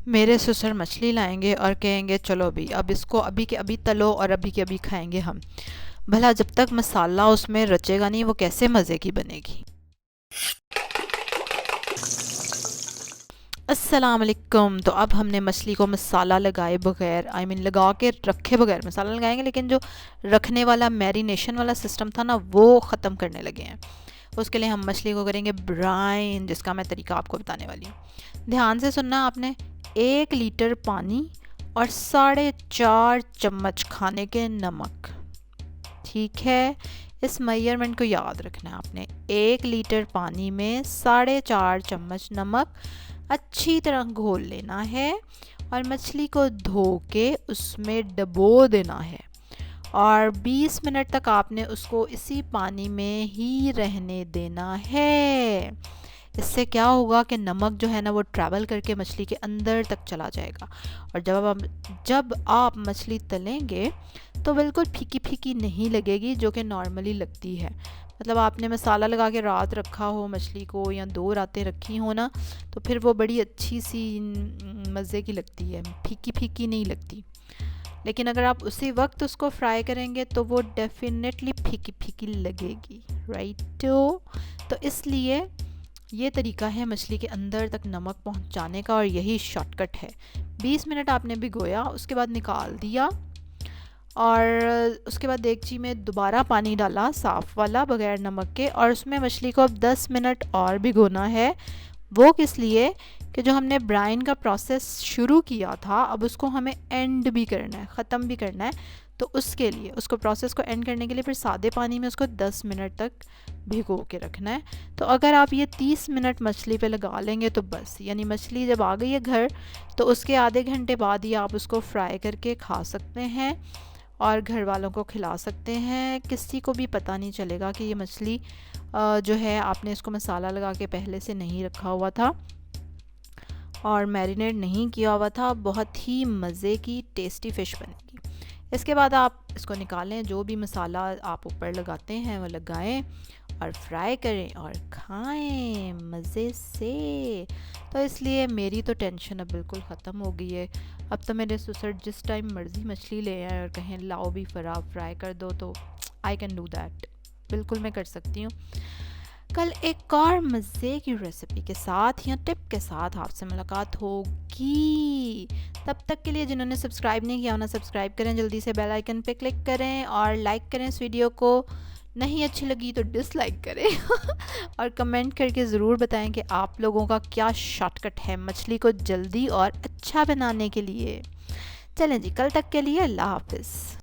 मेरे ससुर मछली लाएंगे और कहेंगे चलो अभी अब इसको अभी के अभी तलो और अभी के अभी खाएंगे हम। भला जब तक मसाला उसमें रचेगा नहीं वो कैसे मज़े की बनेगी। अस्सलाम वालेकुम। तो अब हमने मछली को मसाला लगाए बगैर लगा के रखे बगैर मसाला लगाएंगे, लेकिन जो रखने वाला मैरिनेशन वाला सिस्टम था ना वो ख़त्म करने लगे हैं। उसके लिए हम मछली को करेंगे ब्राइन, जिसका मैं तरीका आपको बताने वाली हूँ। ध्यान से सुनना आपने। 1 लीटर पानी और 4.5 चम्मच खाने के नमक। ठीक है, इस मेजरमेंट को याद रखना है आपने। 1 लीटर पानी में 4.5 चम्मच नमक अच्छी तरह घोल लेना है और मछली को धो के उसमें डबो देना है और 20 मिनट तक आपने उसको इसी पानी में ही रहने देना है। इससे क्या होगा कि नमक जो है ना वो ट्रैवल करके मछली के अंदर तक चला जाएगा और जब आप मछली तलेंगे तो बिल्कुल फीकी फीकी नहीं लगेगी, जो कि नॉर्मली लगती है। मतलब आपने मसाला लगा के रात रखा हो मछली को या 2 रातें रखी हो ना, तो फिर वो बड़ी अच्छी सी मज़े की लगती है, फीकी फीकी नहीं लगती। लेकिन अगर आप उसी वक्त उसको फ्राई करेंगे तो वो डेफिनेटली फीकी फीकी लगेगी, राइट। तो इसलिए ये तरीका है मछली के अंदर तक नमक पहुंचाने का और यही शॉर्टकट है। 20 मिनट आपने भिगोया, उसके बाद निकाल दिया और उसके बाद देगची में दोबारा पानी डाला साफ़ वाला बगैर नमक के, और उसमें मछली को अब 10 मिनट और भिगोना है। वो किस लिए कि जो हमने ब्राइन का प्रोसेस शुरू किया था अब उसको हमें एंड भी करना है, ख़त्म भी करना है। तो उसके लिए उसको प्रोसेस को एंड करने के लिए फिर सादे पानी में उसको 10 मिनट तक भिगो के रखना है। तो अगर आप ये 30 मिनट मछली पे लगा लेंगे तो बस, यानी मछली जब आ गई है घर तो उसके आधे घंटे बाद ही आप उसको फ्राई करके खा सकते हैं और घर वालों को खिला सकते हैं। किसी को भी पता नहीं चलेगा कि ये मछली जो है आपने इसको मसाला लगा के पहले से नहीं रखा हुआ था और मैरिनेट नहीं किया हुआ था। बहुत ही मज़े की टेस्टी फ़िश बनेगी। इसके बाद आप इसको निकालें, जो भी मसाला आप ऊपर लगाते हैं वो लगाएं और फ्राई करें और खाएं मज़े से। तो इसलिए मेरी तो टेंशन अब बिल्कुल ख़त्म हो गई है। अब तो मेरे ससुर जिस टाइम मर्ज़ी मछली ले आए और कहें लाओ भी फराह फ्राई कर दो तो आई कैन डू दैट, बिल्कुल मैं कर सकती हूँ। कल एक और मज़े की रेसिपी के साथ या टिप के साथ आपसे मुलाकात होगी। तब तक के लिए जिन्होंने सब्सक्राइब नहीं किया उन्हें सब्सक्राइब करें, जल्दी से बेल आइकन पे क्लिक करें और लाइक करें इस वीडियो को। नहीं अच्छी लगी तो डिसलाइक करें और कमेंट करके ज़रूर बताएं कि आप लोगों का क्या शॉर्टकट है मछली को जल्दी और अच्छा बनाने के लिए। चलें जी, कल तक के लिए अल्लाह हाफ़िज़।